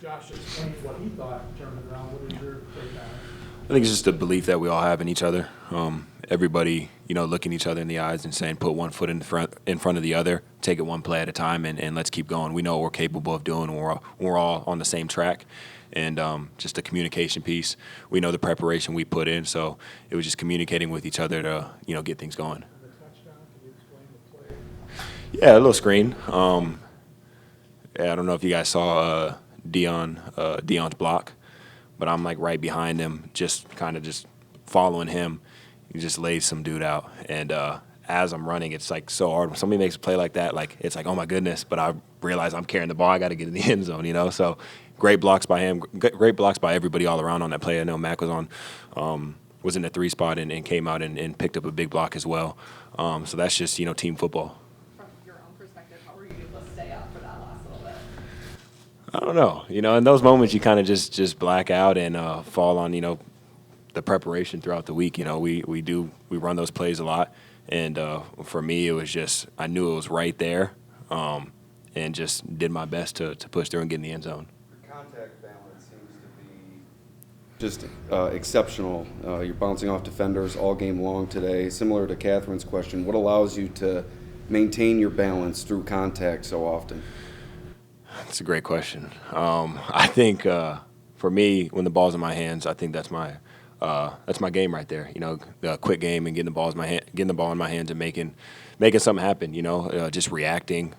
Josh explained what he thought in terms of the round. What is your take on it? I think it's just a belief that we all have in each other. Everybody, looking each other in the eyes and saying, put one foot in front of the other, take it one play at a time, and let's keep going. We know what we're capable of doing when we're all on the same track. And just a communication piece. We know the preparation we put in, so it was just communicating with each other to, get things going. The touchdown, can you explain the play? Yeah, a little screen. I don't know if you guys saw Dion's block, but I'm like right behind him, just kind of just following him. He just laid some dude out, and as I'm running, it's like so hard. When somebody makes a play like that, like it's like, oh my goodness, but I realize I'm carrying the ball. I got to get in the end zone, So great blocks by him, great blocks by everybody all around on that play. I know Mac was in the 3 spot and came out and picked up a big block as well. So that's just team football. From your own perspective, how were you able to stay up for that last little bit? I don't know. In those moments you kind of just black out and fall on the preparation throughout the week. We run those plays a lot, and for me it was just I knew it was right there, and just did my best to push through and get in the end zone. Your contact balance seems to be just exceptional. You're bouncing off defenders all game long today. Similar to Catherine's question, what allows you to maintain your balance through contact so often? That's a great question. I think for me, when the ball's in my hands, I think that's my game right there. The quick game and getting the ball in my hands and making something happen. Just reacting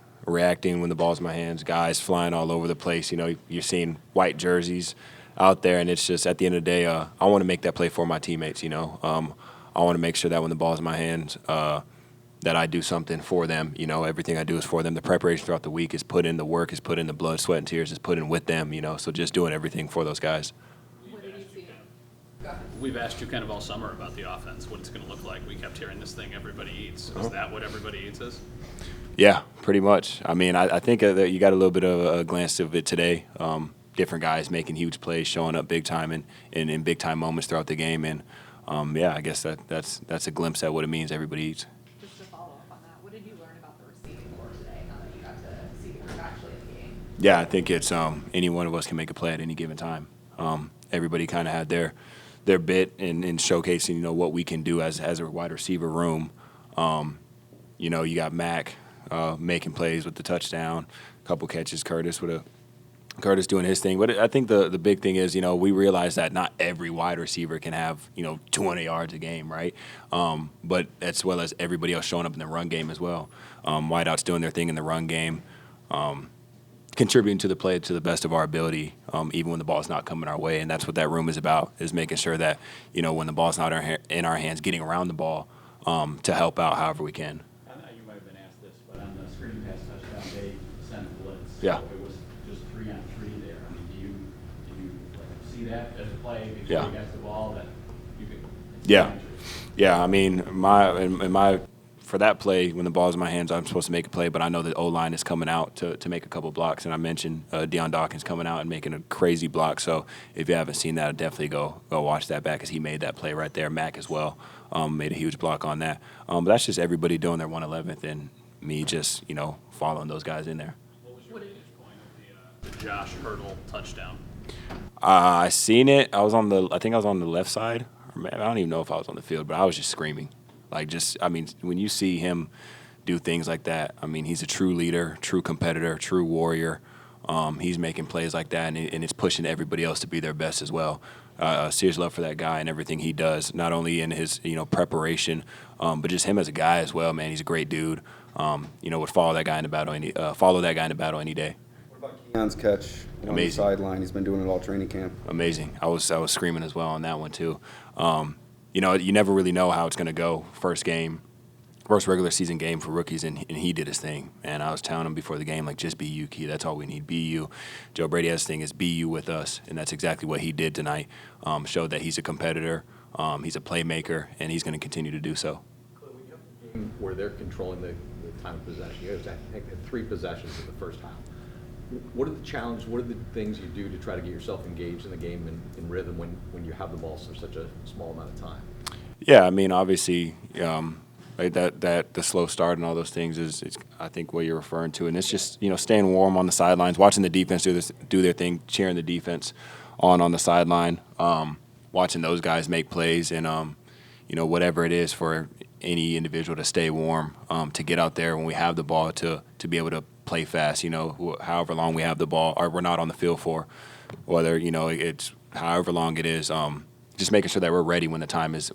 when the ball's in my hands. Guys flying all over the place. You're seeing white jerseys out there, and it's just at the end of the day, I want to make that play for my teammates. I want to make sure that when the ball's in my hands, that I do something for them. Everything I do is for them. The preparation throughout the week is put in, the work is put in, the blood, sweat, and tears is put in with them. So just doing everything for those guys. What did you see? Go ahead. We've asked you kind of all summer about the offense, what it's going to look like. We kept hearing this thing everybody eats. Is that what everybody eats is? Yeah, pretty much. I mean, I think that you got a little bit of a glance of it today. Different guys making huge plays, showing up big time and in big time moments throughout the game. And I guess that's a glimpse at what it means everybody eats. Just to follow up on that, what did you learn about the receiving corps today now that you got to see the group actually in the game? Yeah, I think it's any one of us can make a play at any given time. Everybody kind of had their bit in showcasing what we can do as a wide receiver room. You got Mac making plays with the touchdown, a couple catches, Curtis doing his thing. But I think the big thing is, we realize that not every wide receiver can have, 200 yards a game, right? But as well as everybody else showing up in the run game as well. Wideouts doing their thing in the run game, contributing to the play to the best of our ability, even when the ball's not coming our way. And that's what that room is about, is making sure that, when the ball's not in our hands, getting around the ball to help out however we can. I know you might have been asked this, but on the screen pass touchdown, they sent blitz. Yeah. So it was just 3-on-3 there. I mean, do you see that as a play before Yeah. you get the ball that you could? Yeah. I mean, for that play, when the ball's in my hands, I'm supposed to make a play, but I know that O-line is coming out to make a couple blocks, and I mentioned Deion Dawkins coming out and making a crazy block. So if you haven't seen that, definitely go watch that back, because he made that play right there. Mac as well made a huge block on that. But that's just everybody doing their 111th and me just following those guys in there. What was your vantage point of the Josh Hurdle touchdown? I seen it. I think I was on the left side. I don't even know if I was on the field, but I was just screaming. When you see him do things like that, he's a true leader, true competitor, true warrior. He's making plays like that, and it's pushing everybody else to be their best as well. Serious love for that guy and everything he does, not only in his preparation, but just him as a guy as well. Man, he's a great dude. Would follow that guy in the battle any day. What about Keon's catch on the sideline? He's been doing it all training camp. Amazing. I was screaming as well on that one too. You never really know how it's going to go. First regular season game for rookies, and he did his thing. And I was telling him before the game, just be you, Key. That's all we need. Be you. Joe Brady has his thing is be you with us, and that's exactly what he did tonight. Showed that he's a competitor, he's a playmaker, and he's going to continue to do so. When you have a game where they're controlling the time of possession, you guys had 3 possessions in the first half. What are the challenges? What are the things you do to try to get yourself engaged in the game and in rhythm when you have the ball for such a small amount of time? Yeah, obviously, Right, that the slow start and all those things is I think what you're referring to, and it's just staying warm on the sidelines, watching the defense do their thing, cheering the defense on the sideline, watching those guys make plays, and whatever it is for any individual to stay warm, to get out there when we have the ball to be able to play fast. However long we have the ball or we're not on the field for, whether it's however long it is. Just making sure that we're ready when the time is